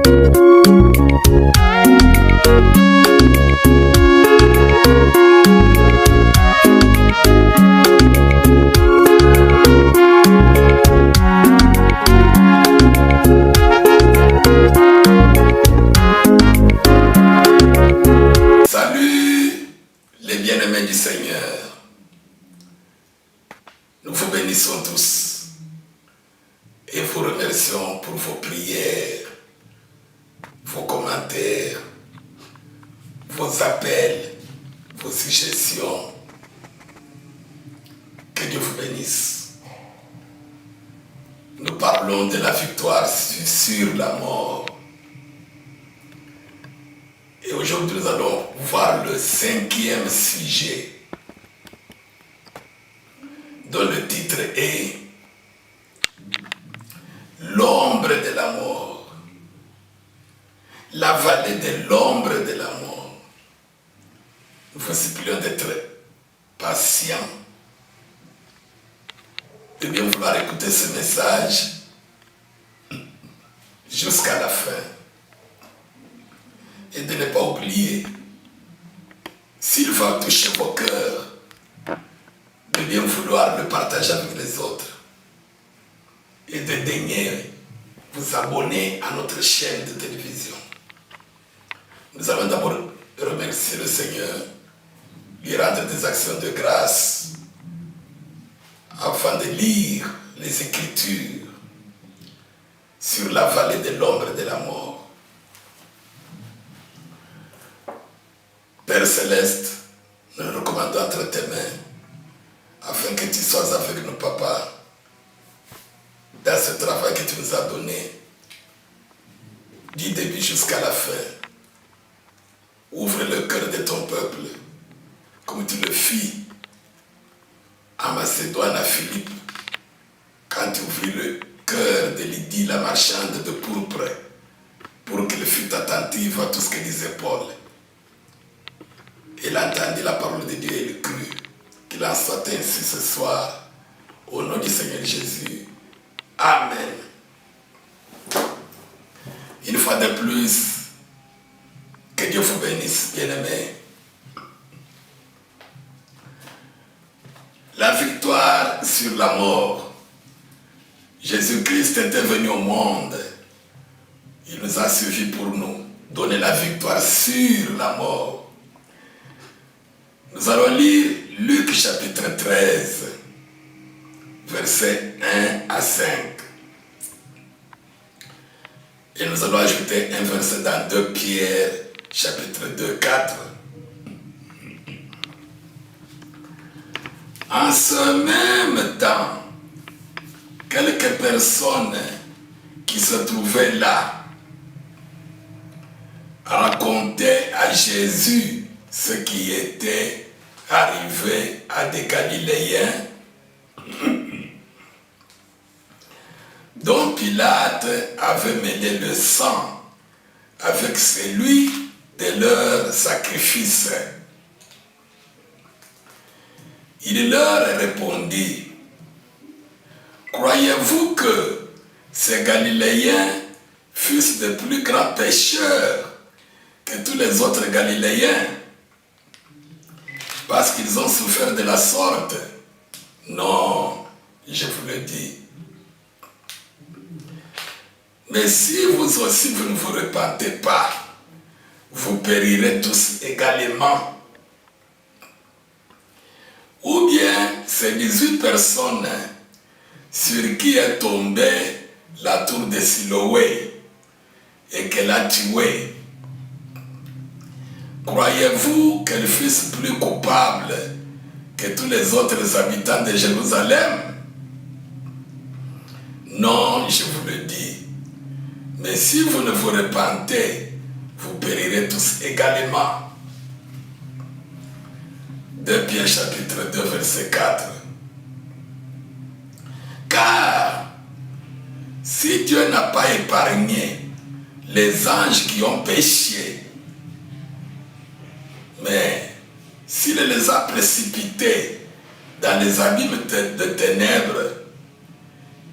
Salut les bien-aimés du Seigneur. Nous vous bénissons tous et vous remercions pour vos prières, vos commentaires, vos appels, vos suggestions. Que Dieu vous bénisse. Nous parlons de la victoire sur la mort. Et aujourd'hui, nous allons voir le 5e sujet, dont le titre est l'ombre de la mort, la vallée de l'ombre de la mort. Nous vous supplions d'être patients, de bien vouloir écouter ce message jusqu'à la fin. Et de ne pas oublier, s'il va toucher vos cœurs, de bien vouloir le partager avec les autres. Et de daigner vous abonner à notre chaîne de télévision. Nous allons d'abord remercier le Seigneur, lui rendre des actions de grâce, afin de lire les Écritures sur la vallée de l'ombre de la mort. Père Céleste, nous nous recommandons entre tes mains, afin que tu sois avec nous, Papa, dans ce travail que tu nous as donné, du début jusqu'à la fin. Ouvre le cœur de ton peuple, comme tu le fis à Macédoine, à Philippe, quand tu ouvris le cœur de Lydie, la marchande de pourpre, pour qu'elle fût attentive à tout ce que disait Paul. Il entendit la parole de Dieu et il crut. Qu'il en soit ainsi ce soir. Au nom du Seigneur Jésus. Amen. Une fois de plus, que Dieu vous bénisse, bien-aimés. La victoire sur la mort. Jésus-Christ était venu au monde. Il nous a suffi pour nous donner la victoire sur la mort. Nous allons lire Luc chapitre 13, versets 1 à 5. Et nous allons ajouter un verset dans 2 Pierre chapitre 2, 4. En ce même temps, quelques personnes qui se trouvaient là racontaient à Jésus ce qui était arrivé à des Galiléens dont Pilate avait mêlé le sang avec celui de leur sacrifice. Il leur répondit: croyez-vous que ces Galiléens fussent de plus grands pécheurs que tous les autres Galiléens, parce qu'ils ont souffert de la sorte? Non, je vous le dis. Mais si vous aussi vous ne vous repentez pas, vous périrez tous également. Ou bien ces 18 personnes sur qui est tombée la tour de Siloé et qu'elle a tué, croyez-vous qu'elles fussent plus coupables que tous les autres habitants de Jérusalem? Non, je vous le dis. Mais si vous ne vous repentez, vous périrez tous également. 2 Pierre chapitre 2 verset 4. Car si Dieu n'a pas épargné les anges qui ont péché, mais s'il les a précipités dans les abîmes de ténèbres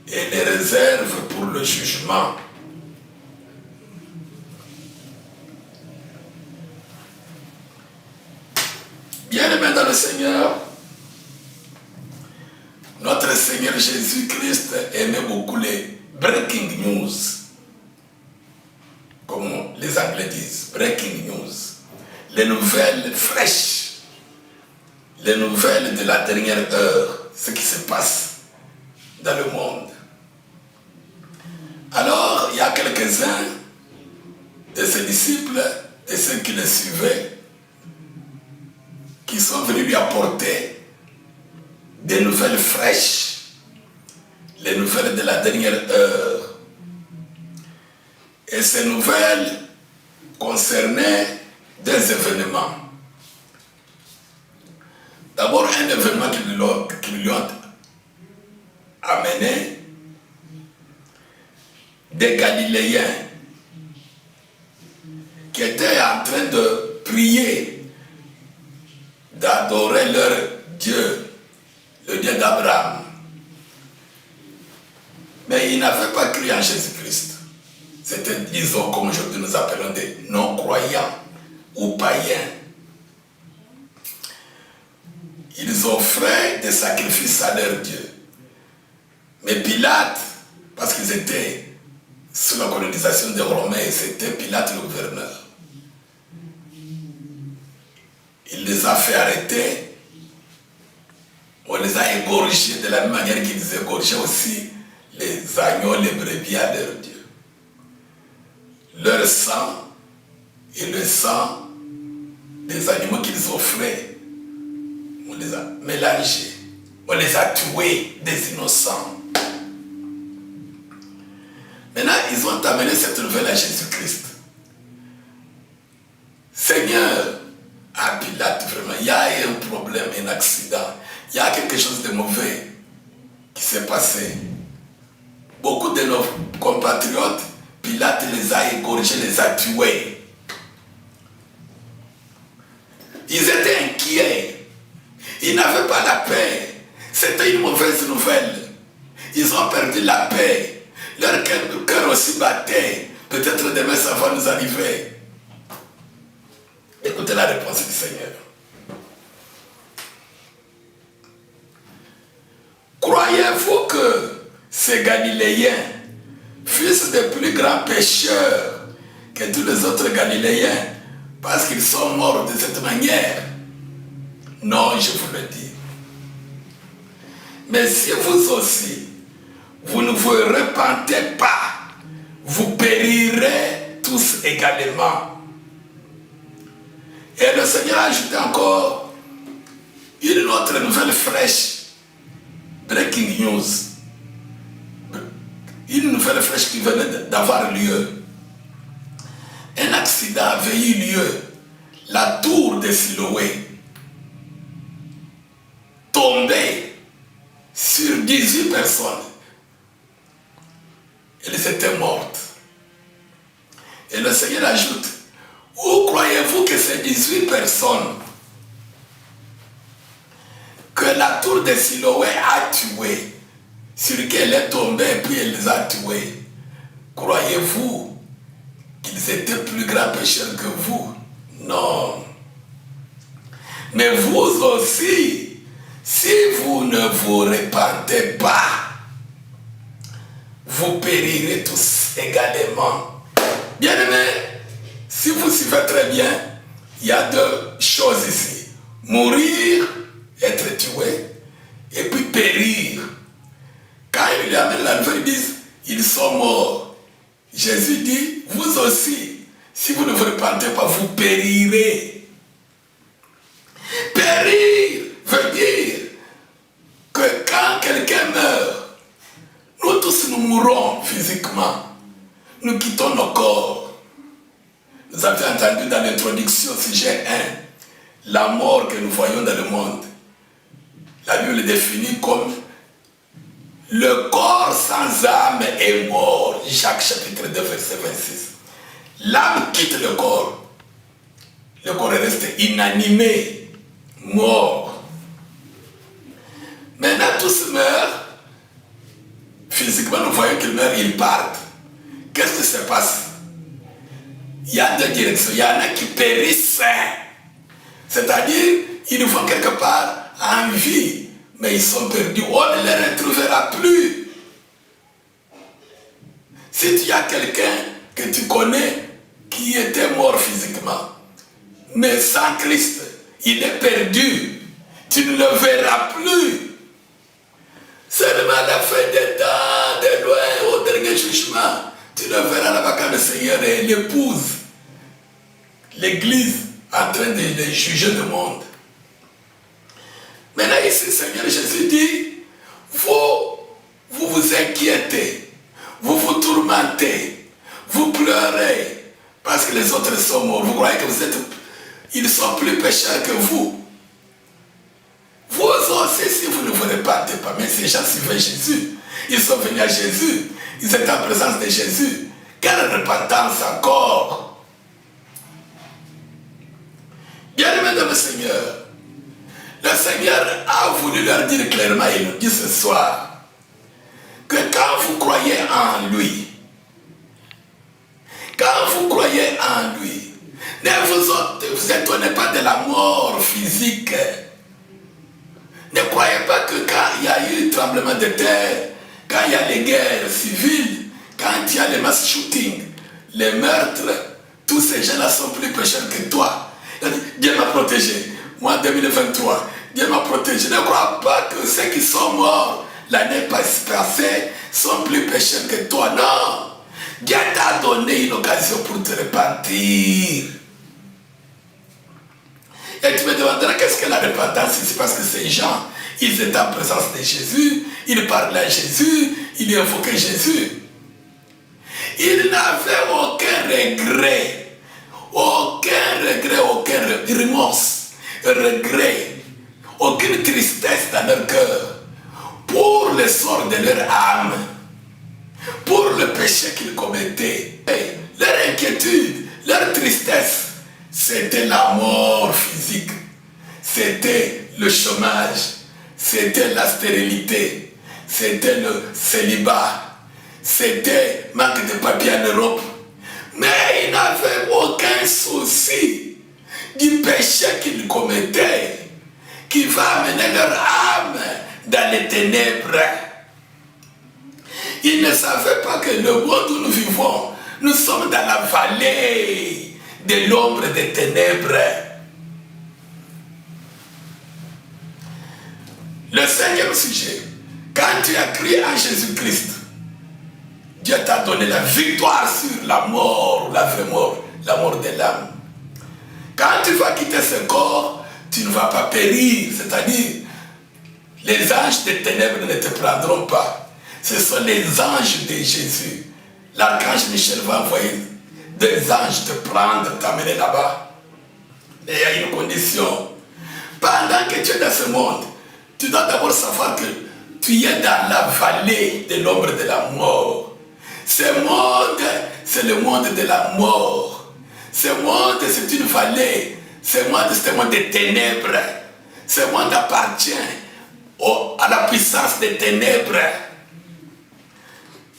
et les réserve pour le jugement, Seigneur, notre Seigneur Jésus-Christ aimait beaucoup les breaking news, comme les Anglais disent, breaking news, les nouvelles fraîches, les nouvelles de la dernière heure, ce qui se passe dans le monde. Alors, il y a quelques-uns de ses disciples, de ceux qui le suivaient, qui sont venus lui apporter des nouvelles fraîches, les nouvelles de la dernière heure. Et ces nouvelles concernaient des événements. D'abord, un événement qui lui ont amené des Galiléens qui étaient en train de prier, d'adorer leur Dieu, le Dieu d'Abraham. Mais ils n'avaient pas cru en Jésus-Christ. C'était, disons, comme aujourd'hui nous appelons des non-croyants ou païens. Ils offraient des sacrifices à leur Dieu. Mais Pilate, parce qu'ils étaient sous la colonisation des Romains, c'était Pilate le gouverneur. Il les a fait arrêter. On les a égorgés de la même manière qu'ils égorgeaient aussi les agneaux, les brebis à leur Dieu. Leur sang et le sang des animaux qu'ils offraient, on les a mélangés. On les a tués, des innocents. Maintenant, ils ont amené cette nouvelle à Jésus-Christ. Seigneur, à Pilate, vraiment, il y a un problème, un accident. Il y a quelque chose de mauvais qui s'est passé. Beaucoup de nos compatriotes, Pilate les a égorgés, les a tués. Ils étaient inquiets. Ils n'avaient pas la paix. C'était une mauvaise nouvelle. Ils ont perdu la paix. Leur cœur aussi battait. Peut-être demain ça va nous arriver. Écoutez la réponse du Seigneur. Croyez-vous que ces Galiléens fussent de plus grands pécheurs que tous les autres Galiléens parce qu'ils sont morts de cette manière? Non, je vous le dis. Mais si vous aussi, vous ne vous repentez pas, vous périrez tous également. Et le Seigneur a ajouté encore une autre nouvelle fraîche. Breaking news. Une nouvelle fraîche qui venait d'avoir lieu. Un accident avait eu lieu. La tour de Siloé tombée sur 18 personnes. Elles étaient mortes. Et le Seigneur ajoute, où croyez-vous que ces 18 personnes que la tour de Siloé a tuées, sur lesquelles elle est tombée et puis elle les a tuées, croyez-vous qu'ils étaient plus grands pécheurs que vous? Non. Mais vous aussi, si vous ne vous repentez pas, vous périrez tous également. Bien-aimés, si vous suivez très bien, il y a deux choses ici. Mourir, être tué, et puis périr. Quand ils lui amènent la nouvelle, ils disent, ils sont morts. Jésus dit, vous aussi, si vous ne vous repentez pas, vous périrez. Périr veut dire que quand quelqu'un meurt, nous tous nous mourrons physiquement. Nous quittons nos corps. Nous avions entendu dans l'introduction, sujet 1, la mort que nous voyons dans le monde. La Bible définit comme le corps sans âme est mort. Jacques chapitre 2, verset 26. L'âme quitte le corps. Le corps reste inanimé, mort. Maintenant, tous meurent. Physiquement, nous voyons qu'ils meurent, ils partent. Qu'est-ce qui se passe? Il y a deux directions. Il y en a qui périssent. C'est-à-dire, Ils vont quelque part en vie, mais ils sont perdus. On ne les retrouvera plus. Si tu as quelqu'un que tu connais qui était mort physiquement, mais sans Christ, il est perdu. Tu ne le verras plus. Seulement à la fin des temps, de loin, au dernier jugement, tu le verras là-bas quand le Seigneur et l'épouse, l'Église, en train de juger le monde. Maintenant ici, le Seigneur Jésus dit, vous inquiétez, vous vous tourmentez, vous pleurez, parce que les autres sont morts. Vous croyez que ils sont plus pécheurs que vous. Vous aussi, si vous ne vous répandez pas, mais ces gens suivaient Jésus. Ils sont venus à Jésus. Ils étaient en présence de Jésus. Quelle repentance encore? Bien-aimés dans le Seigneur a voulu leur dire clairement, il nous dit ce soir, que quand vous croyez en lui, ne vous étonnez pas de la mort physique. Ne croyez pas que quand il y a eu tremblement de terre, quand il y a les guerres civiles, quand il y a les mass shootings, les meurtres, tous ces gens-là sont plus pécheurs que toi. Dieu m'a protégé. Moi, 2023, Dieu m'a protégé. Ne crois pas que ceux qui sont morts l'année passée sont plus pécheurs que toi. Non. Dieu t'a donné une occasion pour te repentir. Et tu me demanderas qu'est-ce que la repentance? C'est parce que ces gens, ils étaient en présence de Jésus, ils parlaient à Jésus, ils invoquaient Jésus. Ils n'avaient aucun regret, aucun regret, aucune tristesse dans leur cœur pour le sort de leur âme, pour le péché qu'ils commettaient. Leur inquiétude, leur tristesse, c'était la mort physique, c'était le chômage, c'était la stérilité, c'était le célibat, c'était manque de papier en Europe. Mais ils n'avaient aucun souci du péché qu'ils commettaient, qui va amener leur âme dans les ténèbres. Ils ne savaient pas que le monde où nous vivons, nous sommes dans la vallée de l'ombre des ténèbres. Le cinquième sujet, quand tu as crié en Jésus-Christ, Dieu t'a donné la victoire sur la mort, la vraie mort, la mort de l'âme. Quand tu vas quitter ce corps, tu ne vas pas périr, c'est-à-dire les anges des ténèbres ne te prendront pas. Ce sont les anges de Jésus. L'archange Michel va envoyer des anges te prendre, t'amener là-bas. Mais il y a une condition. Pendant que tu es dans ce monde, tu dois d'abord savoir que tu es dans la vallée de l'ombre de la mort. Ce monde, c'est le monde de la mort. Ce monde, c'est une vallée. Ce monde, c'est un monde des ténèbres. Ce monde appartient à la puissance des ténèbres.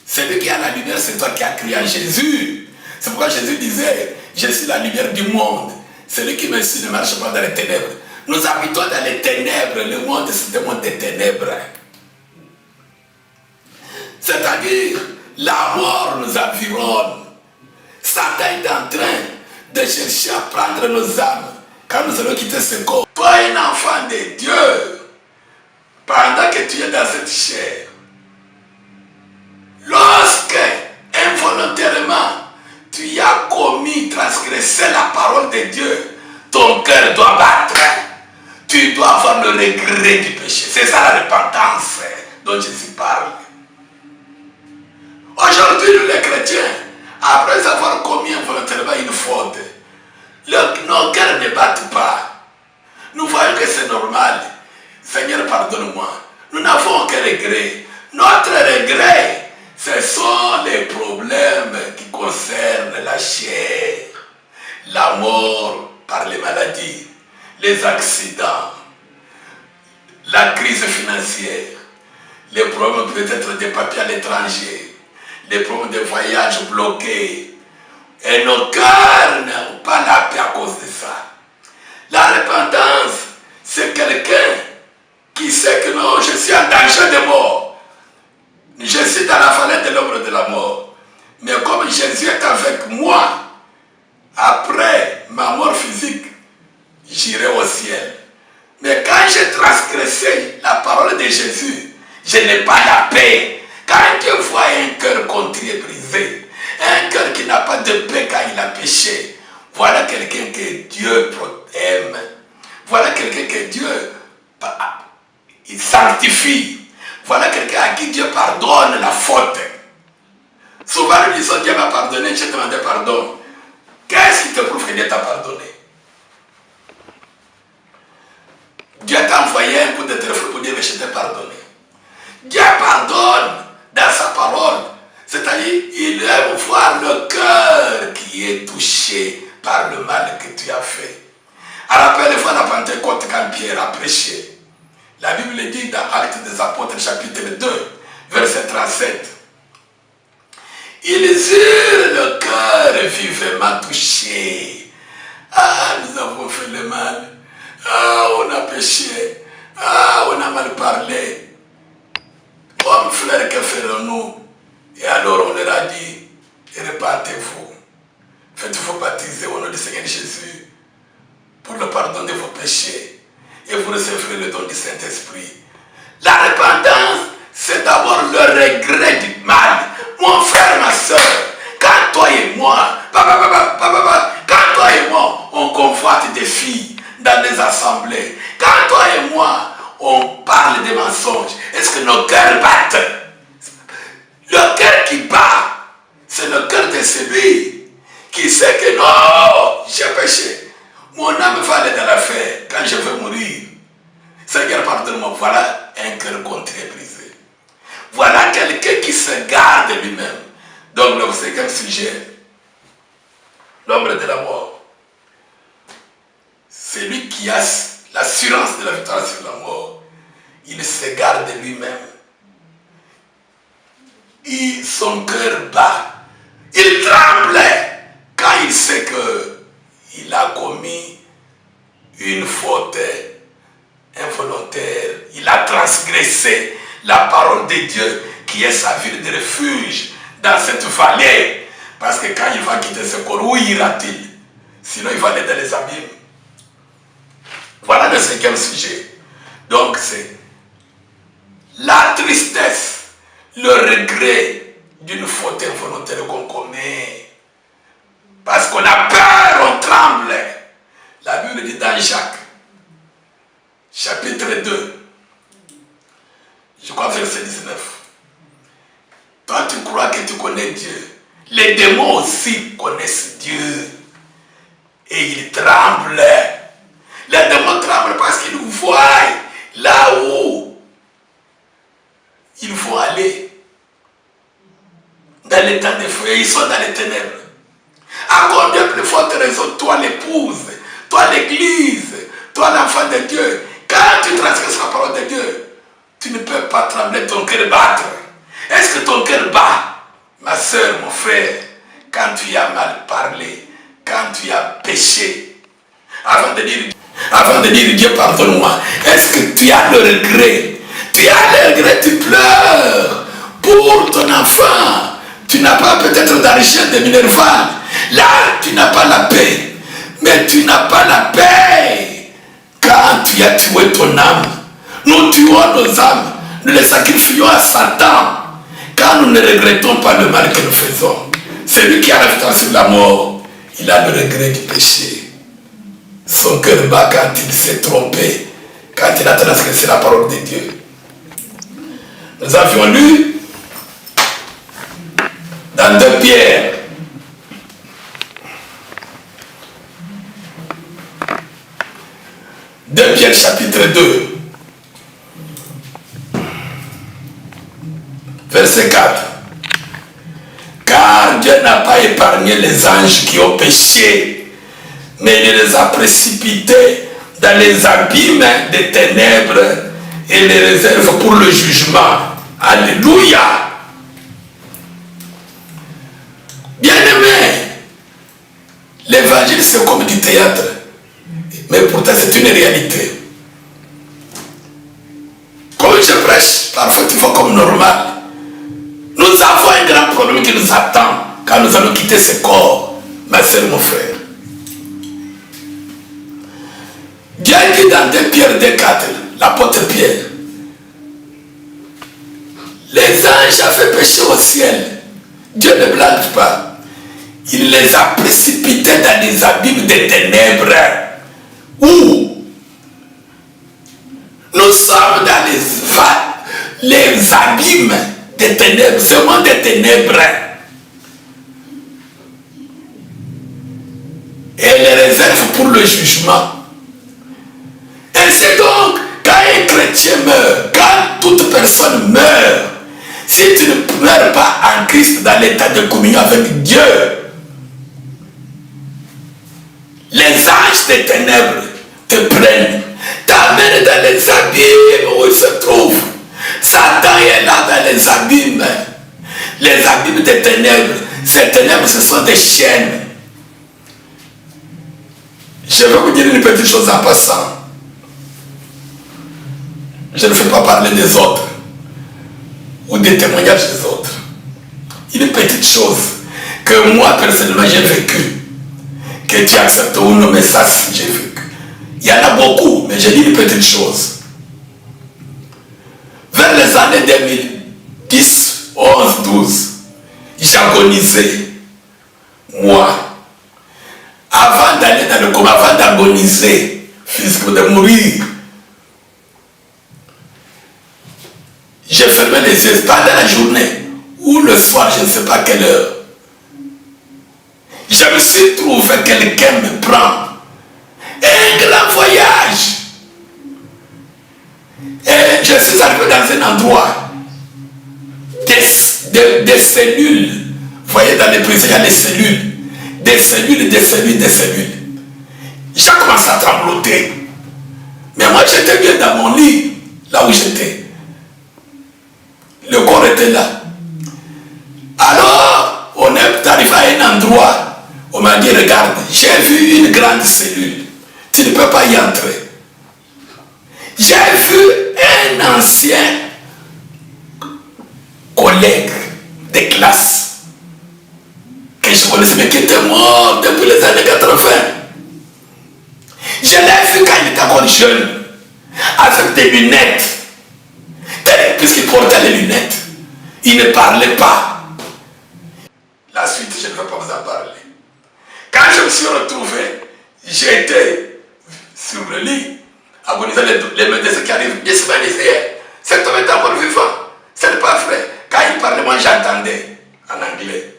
Celui qui a la lumière, c'est toi qui as crié en Jésus. C'est pourquoi Jésus disait, je suis la lumière du monde. Celui qui me suit ne marche pas dans les ténèbres. Nous habitons dans les ténèbres. Le monde, c'est un monde des ténèbres. C'est-à-dire, la mort nous environne. Satan est en train de chercher à prendre nos âmes. Quand nous allons quitter ce corps, toi, un enfant de Dieu, pendant que tu es dans cette chair, lorsque, involontairement, tu as commis, transgressé la parole de Dieu, ton cœur doit battre. Tu dois avoir le regret du péché. C'est ça la repentance dont Jésus parle. Aujourd'hui, nous les chrétiens, après avoir commis involontairement une faute, nos cœurs ne battent pas. Nous voyons que c'est normal. Seigneur, pardonne-moi. Nous n'avons aucun regret. Notre regret, ce sont les problèmes qui concernent la chair, la mort par les maladies, les accidents, la crise financière, les problèmes peut-être des papiers à l'étranger, les problèmes de voyage bloqués. Et nos cœurs n'ont pas la paix à cause de ça. La repentance, c'est quelqu'un qui sait que non, je suis en danger de mort. Je suis dans la falaise de l'ombre de la mort. Mais comme Jésus est avec moi, après ma mort physique, j'irai au ciel. Mais quand j'ai transgressé la parole de Jésus, je n'ai pas la paix. Quand Dieu voit un cœur contrit et brisé, un cœur qui n'a pas de paix quand il a péché, voilà quelqu'un que Dieu aime. Voilà quelqu'un que Dieu il sanctifie. Voilà quelqu'un à qui Dieu pardonne la faute. Souvent nous disons Dieu m'a pardonné, j'ai demandé pardon. Qu'est-ce qui te prouve que Dieu t'a pardonné? Dieu t'a envoyé un coup de téléphone pour dire je t'ai pardonné. Dieu pardonne dans sa parole. C'est-à-dire, il aime voir le cœur qui est touché par le mal que tu as fait. Rappelez-vous la Pentecôte quand Pierre a prêché. La Bible dit dans Actes des Apôtres chapitre 2, verset 37. Ils eurent le cœur vivement touché. Ah, nous avons fait le mal. Ah, on a péché. Ah, on a mal parlé. Hommes, frères, que ferons-nous? Et alors on leur a dit, répentez-vous. Faites-vous baptiser au nom du Seigneur Jésus pour le pardon de vos péchés. Et vous recevrez le don du Saint-Esprit. La repentance, c'est d'abord le regret du mal. Mon frère, ma soeur, quand toi et moi, quand toi et moi, on convoite des filles dans les assemblées, quand toi et moi, on parle des mensonges, est-ce que nos cœurs battent? Le cœur qui bat, c'est le cœur de celui qui sait que non, j'ai péché. Mon âme va aller dans l'affaire quand je vais mourir. Seigneur, pardonne-moi. Voilà un cœur contrit et brisé. Voilà quelqu'un qui se garde lui-même. Donc, le second sujet, l'ombre de la mort. C'est lui qui a l'assurance de la victoire sur la mort. Il se garde lui-même. Son cœur bat. Il tremble quand il sait qu'il a commis une faute involontaire. Il a transgressé la parole de Dieu qui est sa ville de refuge dans cette vallée. Parce que quand il va quitter ce corps, où ira-t-il? Sinon il va aller dans les abîmes. Voilà le cinquième sujet. Donc c'est la tristesse, le regret d'une faute involontaire qu'on commet. Parce qu'on a peur, on tremble. La Bible dit dans Jacques, chapitre 2, je crois verset 19. Toi tu crois que tu connais Dieu. Les démons aussi connaissent Dieu. Et ils tremblent. Les démons tremblent parce qu'ils voient là où il faut aller. Dans les temps de feu, ils sont dans les ténèbres. À combien plus forte raison, toi l'épouse, toi l'église, toi l'enfant de Dieu, quand tu transgresses la parole de Dieu, tu ne peux pas trembler, ton cœur battre. Est-ce que ton cœur bat, ma soeur, mon frère, quand tu as mal parlé, quand tu as péché, avant de dire Dieu pardonne-moi, est-ce que tu as le regret? Tu as le regret, tu pleures pour ton enfant. Tu n'as pas peut-être d'argent de Minerval. Là, tu n'as pas la paix. Mais tu n'as pas la paix quand tu as tué ton âme. Nous tuons nos âmes. Nous les sacrifions à Satan. Quand nous ne regrettons pas le mal que nous faisons. Celui qui a la victoire sur la mort, il a le regret du péché. Son cœur bat quand il s'est trompé. Quand il a transgressé la parole de Dieu. Nous avions lu dans 2 Pierre, chapitre 2, verset 4. Car Dieu n'a pas épargné les anges qui ont péché, mais il les a précipités dans les abîmes des ténèbres et les réserve pour le jugement. Alléluia. Bien-aimé, l'évangile c'est comme du théâtre, mais pourtant c'est une réalité. normal. Nous avons un grand problème qui nous attend quand nous allons quitter ce corps, ma soeur, mon frère. Dieu dit dans 2 Pierre 2,4, l'apôtre Pierre, les anges ont fait pécher au ciel. Dieu ne blâme pas. Il les a précipités dans les abîmes des ténèbres. Où nous sommes dans les abîmes des ténèbres, seulement des ténèbres. Et les réserve pour le jugement. Ainsi donc, quand un chrétien meurt, quand toute personne meurt, si tu ne meurs pas en Christ dans l'état de communion avec Dieu, les anges des ténèbres te prennent, t'amènent dans les abîmes où ils se trouvent. Satan est là dans les abîmes des ténèbres. Ces ténèbres, ce sont des chaînes. Je vais vous dire une petite chose en passant. Je ne fais pas parler des autres ou des témoignages des autres. Une petite chose que moi personnellement j'ai vécu, que tu acceptes ou non, mais ça j'ai vécu. Il y en a beaucoup, mais j'ai dit une petite chose. Vers les années 2010, 11, 12, j'agonisais. Moi, avant d'aller dans le coma, avant d'agoniser, physiquement, de mourir, j'ai fermé les yeux pendant la journée ou le soir, je ne sais pas quelle heure. Je me suis trouvé quelqu'un me prend un grand voyage. Et je suis arrivé dans un endroit des cellules. Vous voyez, dans les prisons, il y a les cellules. Des cellules, des cellules, des cellules. J'ai commencé à trembloter. Mais moi, j'étais bien dans mon lit, là où j'étais. Le corps était là. Alors, on est arrivé à un endroit. On m'a dit, regarde, j'ai vu une grande cellule. Tu ne peux pas y entrer. J'ai vu un ancien collègue de classe que je connaissais, mais qui était mort depuis les années 80. Je l'ai vu quand il était encore jeune, avec des lunettes. Puisqu'il portait les lunettes, il ne parlait pas. La suite, je ne vais pas vous en parler. Quand je me suis retrouvé, j'étais sur le lit, agonisant les médecins qui arrivent. Je suis disais, cet homme est encore vivant. Ce n'est pas vrai. Quand il parlait, moi j'entendais en anglais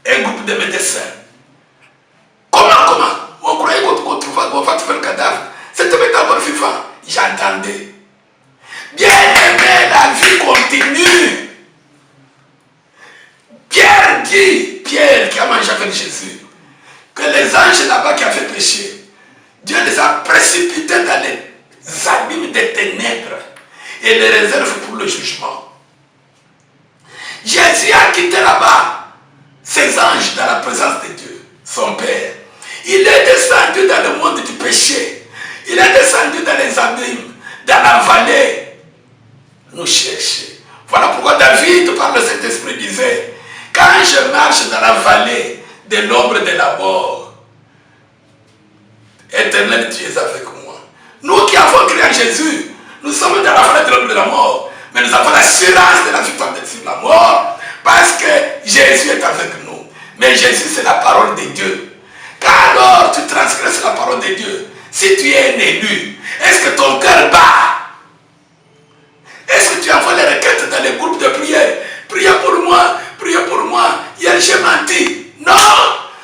un groupe de médecins. Comment on croyait qu'on va trouver le cadavre. Cet homme est encore vivant. J'entendais. Bien aimé, la vie continue. Pierre dit, Pierre qui a mangé avec Jésus, que les anges là-bas qui avaient péché, Dieu les a précipités dans les abîmes des ténèbres et les réserve pour le jugement. Jésus a quitté là-bas ses anges dans la présence de Dieu, son Père. Il est descendu dans le monde du péché. Il est descendu dans les abîmes, dans la vallée. Nous chercher. Voilà pourquoi David, par le Saint-Esprit, disait, quand je marche dans la vallée de l'ombre de la mort, Éternel, tu es avec moi. Nous qui avons cru en Jésus, nous sommes dans la vallée de l'ombre de la mort, mais nous avons l'assurance de la victoire sur la mort, parce que Jésus est avec nous. Mais Jésus, c'est la parole de Dieu. Quand alors tu transgresses la parole de Dieu, si tu es un élu, est-ce que ton cœur bat? Est-ce que tu envoies les requêtes dans les groupes de prière? Priez pour moi, priez pour moi. Hier j'ai menti. Non!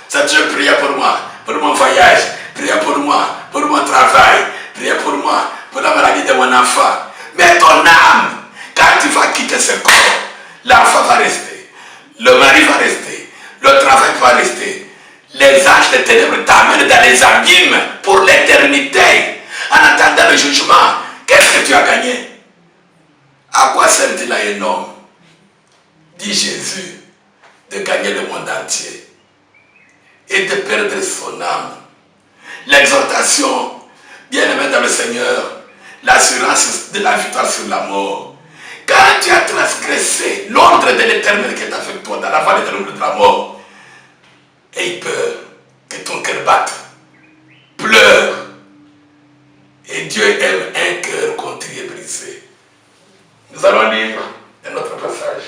Ça Dieu priez pour moi, pour mon voyage, priez pour moi, pour mon travail, priez pour moi, pour la maladie de mon enfant. Mais ton âme, quand tu vas quitter ce corps, l'enfant va rester, le mari va rester, le travail va rester. Les anges des ténèbres t'amènent dans les abîmes pour l'éternité. En attendant le jugement, qu'est-ce que tu as gagné? À quoi sert-il à un homme, dit Jésus, de gagner le monde entier et de perdre son âme? L'exhortation, bien aimé dans le Seigneur, l'assurance de la victoire sur la mort. Quand tu as transgressé l'ordre de l'Éternel qui est avec toi dans la vallée de l'ombre de la mort, aie peur que ton cœur batte, pleure. Et Dieu aime un cœur contrit et brisé. Nous allons lire un autre passage.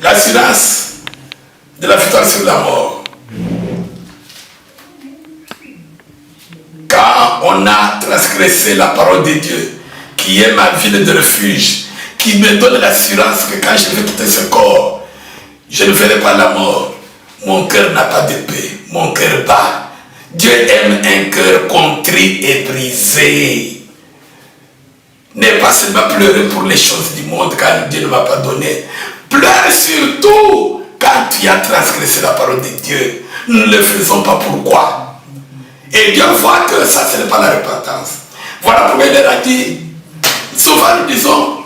L'assurance de la victoire sur la mort. Quand on a transgressé la parole de Dieu, qui est ma ville de refuge, qui me donne l'assurance que quand je vais quitter ce corps, je ne verrai pas la mort. Mon cœur n'a pas de paix, mon cœur bat. Dieu aime un cœur contrit et brisé. N'aie pas seulement pleurer pour les choses du monde quand Dieu ne m'a pas donné. Pleure surtout quand tu as transgressé la parole de Dieu. Nous ne le faisons pas pourquoi. Et Dieu voit que ça, ce n'est pas la repentance. Voilà pourquoi il leur a dit, souvent nous disons,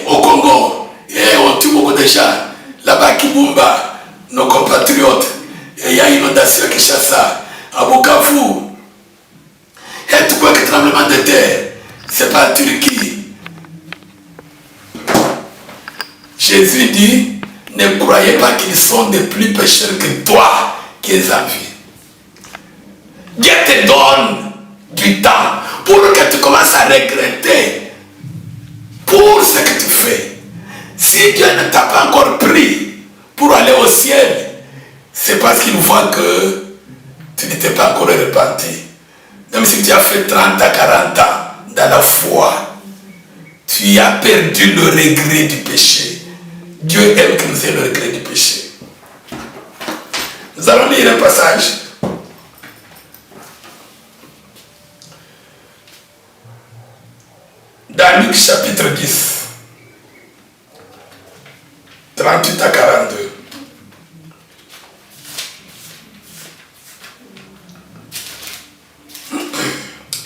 au Congo, on tue beaucoup de gens. Là-bas, à Kibumba, nos compatriotes, il y a une inondation qui chasse ça. À Bukavu, et tout quoi que tremblement de terre, c'est pas en Turquie. Jésus dit, ne croyez pas qu'ils sont des plus pécheurs que toi qui es en vie. Dieu te donne du temps pour que tu commences à regretter pour ce que tu fais. Si Dieu ne t'a pas encore pris pour aller au ciel, c'est parce qu'il voit que tu n'étais pas encore repenti. Même si tu as fait 30 à 40 ans dans la foi, tu as perdu le regret du péché. Dieu aime que nous ayons le regret du péché. Nous allons lire un passage. Dans Luc chapitre 10, 38 à 42.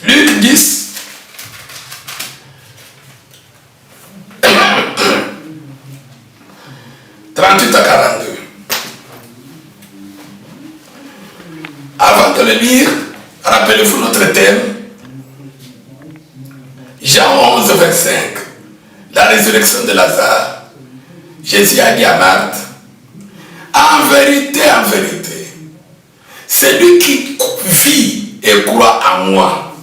Luc 10, « 38 à 42. Avant de le lire, rappelez-vous notre thème. Jean 11, 25. La résurrection de Lazare. Jésus a dit à Marthe, en vérité, celui qui vit et croit en moi,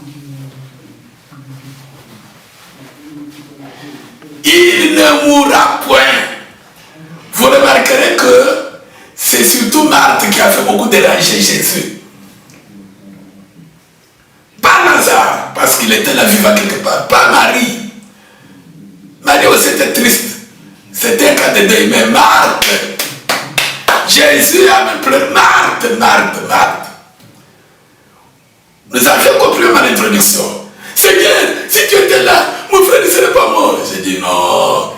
il ne mourra point. Vous remarquerez que c'est surtout Marthe qui a fait beaucoup déranger Jésus. Pas Lazare, parce qu'il était là vivant quelque part. Pas Marie. Marie aussi était triste. C'était un cas de deuil. Mais Marthe, Jésus a même pleuré. Marthe. Nous avions compris mon introduction. Seigneur, si tu étais là, mon frère ne serait pas mort. J'ai dit non.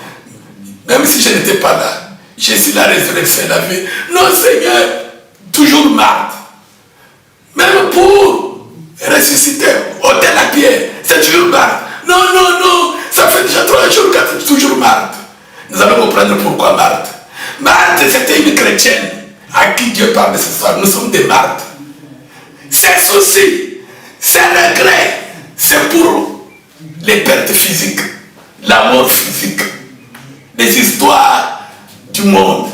Même si je n'étais pas là, je suis la résurrection et la vie. Non, Seigneur, toujours Marthe. Même pour ressusciter, ôter la pierre, c'est toujours Marthe. Non, ça fait déjà 3 jours que c'est toujours Marthe. Nous allons comprendre pourquoi Marthe. Marthe, c'était une chrétienne à qui Dieu parle ce soir. Nous sommes des Marthe. Ses soucis, ses regrets, c'est pour les pertes physiques, la mort physique, les histoires du monde.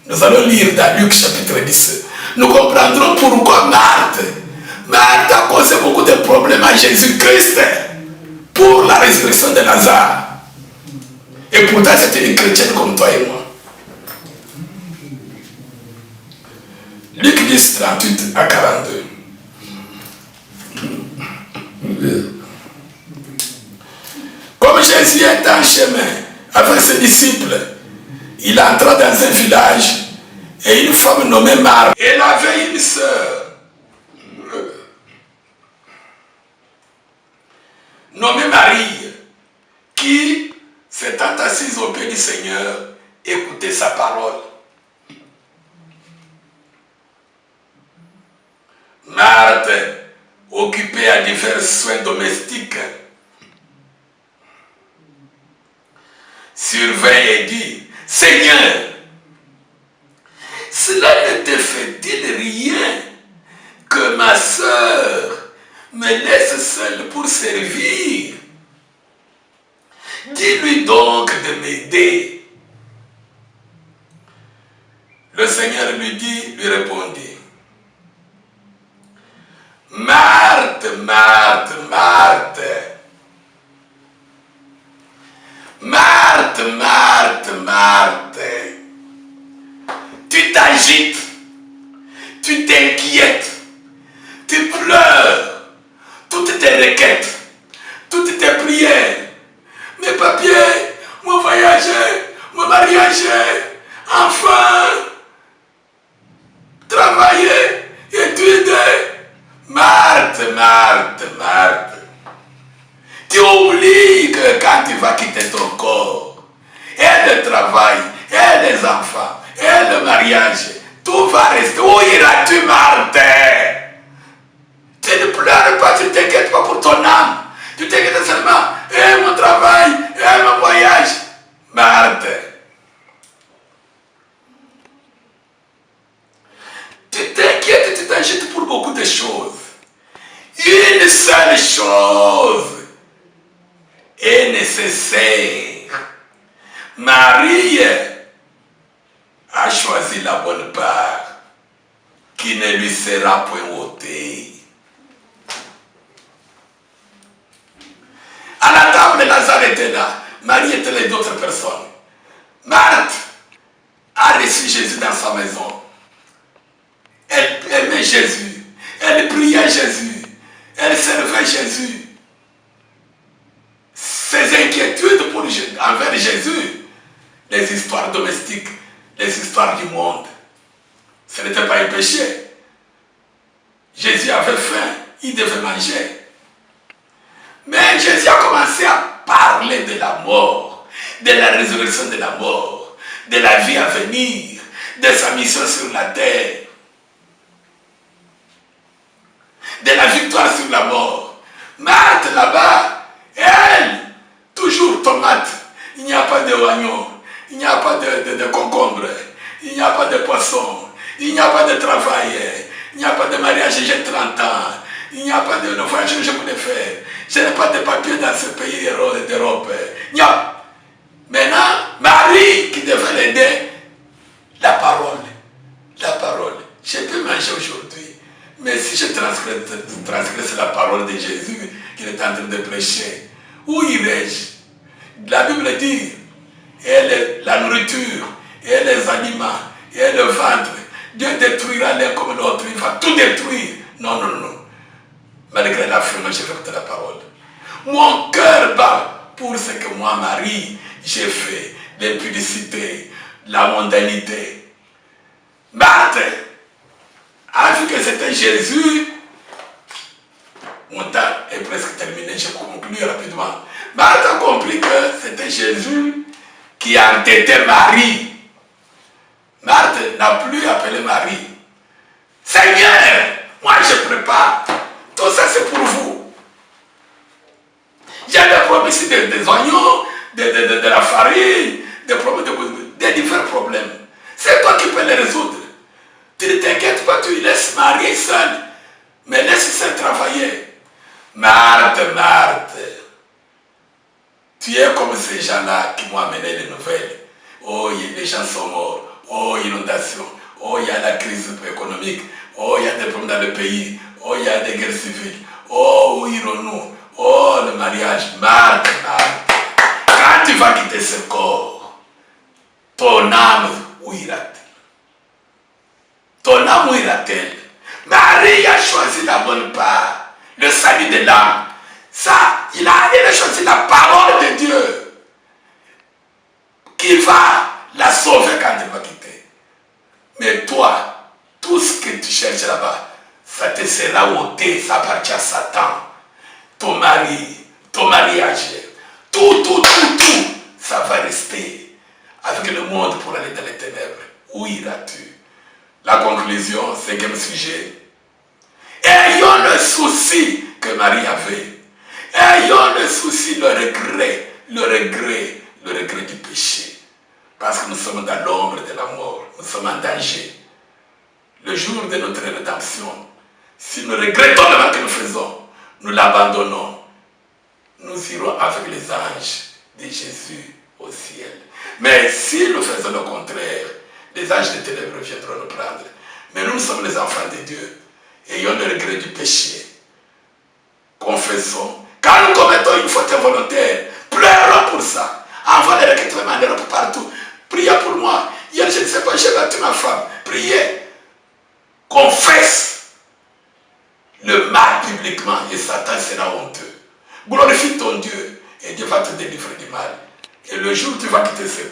Nous allons lire dans Luc chapitre 10. Nous comprendrons pourquoi Marthe a causé beaucoup de problèmes à Jésus-Christ pour la résurrection de Lazare. Et pourtant, c'était une chrétienne comme toi et moi. Luc 10, 38 à 42. Comme Jésus était en chemin avec ses disciples, il entra dans un village et une femme nommée Marthe. Elle avait une sœur nommée Marie qui s'étant assise au pied du Seigneur écoutait sa parole. Marthe, occupée à divers soins domestiques, surveille et dit, Seigneur, cela ne te fait-il rien que ma sœur me laisse seul pour servir. Dis-lui donc de m'aider. Le Seigneur lui répondit, Marthe, Marthe, Marthe, Marthe, Marthe, Marthe, tu t'agites, tu t'inquiètes, tu pleures, toutes tes requêtes, toutes tes prières, mes papiers, mon voyage, mon mariage, enfin, travailler, étudier. Marthe, Marthe, Marthe. Tu oublies que quand tu vas quitter ton corps, et le travail, et les enfants, et le mariage, tout va rester. Où iras-tu, Marthe? Tu ne pleures pas, tu ne t'inquiètes pas pour ton âme. Tu t'inquiètes seulement, et mon travail, et mon voyage. Marthe. Tu t'inquiètes, tu t'agites pour beaucoup de choses. Une seule chose est nécessaire. Marie a choisi la bonne part qui ne lui sera point ôtée. À la table, Lazare était là. Marie était là et d'autres personnes. Marthe a reçu Jésus dans sa maison. Elle aimait Jésus. Elle priait Jésus. Elle servait Jésus. Ses inquiétudes envers Jésus, les histoires domestiques, les histoires du monde, ce n'était pas un péché. Jésus avait faim, il devait manger. Mais Jésus a commencé à parler de la mort, de la résurrection de la mort, de la vie à venir, de sa mission sur la terre, de la victoire sur la mort. Marthe là-bas, elle, toujours tomate, il n'y a pas de oignon, il n'y a pas de concombre, il n'y a pas de poisson, il n'y a pas de travail, il n'y a pas de mariage, j'ai 30 ans, il n'y a pas de voyage que je voulais faire, je n'ai pas de papier dans ce pays d'Europe. Maintenant, Marie qui devait l'aider, la parole, je peux manger aujourd'hui, mais si je transgresse la parole de Jésus qu'il est en train de prêcher, où irai-je? La Bible dit, et la nourriture, et les aliments, et le ventre, Dieu détruira l'un comme l'autre, il va tout détruire. Non, non, non. Malgré la faim, je fais la parole. Mon cœur bat pour ce que moi, Marie, j'ai fait, l'impudicité, la mondanité. Marthe a vu que c'était Jésus. Mon temps est presque terminé, je conclue rapidement. Marthe a compris que c'était Jésus qui a entêté Marie. Marthe n'a plus appelé Marie. Seigneur, moi je prépare. Tout ça c'est pour vous. J'avais promis ici des oignons, de la farine, des différents problèmes. C'est toi qui peux les résoudre. Tu ne t'inquiètes pas, tu laisses Marie seule. Mais laisse seule travailler. Marthe, Marthe. Tu es comme ces gens-là qui m'ont amené les nouvelles. Oh, les gens sont morts. Oh, inondation. Oh, il y a la crise économique. Oh, il y a des problèmes dans le pays. Oh, il y a des guerres civiles. Oh, où irons-nous? Oh, le mariage. Marthe, Marthe. Quand tu vas quitter ce corps, ton âme, où ira-t-elle? Ton âme, où ira-t-elle? Marie a choisi la bonne part. Le salut de l'âme. Ça, il a choisi la parole de Dieu qui va la sauver quand elle va quitter. Mais toi, tout ce que tu cherches là-bas, ça te sera ôté, ça appartient à Satan. Ton mari, ton mariage, tout, ça va rester avec le monde pour aller dans les ténèbres. Où iras-tu? La conclusion, 5e sujet. Ayons le souci que Marie avait. Ayons le souci, le regret du péché. Parce que nous sommes dans l'ombre de la mort. Nous sommes en danger. Le jour de notre rédemption, si nous regrettons le mal que nous faisons, nous l'abandonnons, nous irons avec les anges de Jésus au ciel. Mais si nous faisons le contraire, les anges des ténèbres viendront nous prendre. Mais nous sommes les enfants de Dieu, ayons le regret du péché. Confessons. Quand nous commettons une faute involontaire, pleurons pour ça. Envoie les requêtes de partout. Priez pour moi. Hier, je ne sais pas, j'ai battu ma femme. Priez. Confesse le mal publiquement et Satan sera honteux. Glorifie ton Dieu et Dieu va te délivrer du mal. Et le jour où tu vas quitter ce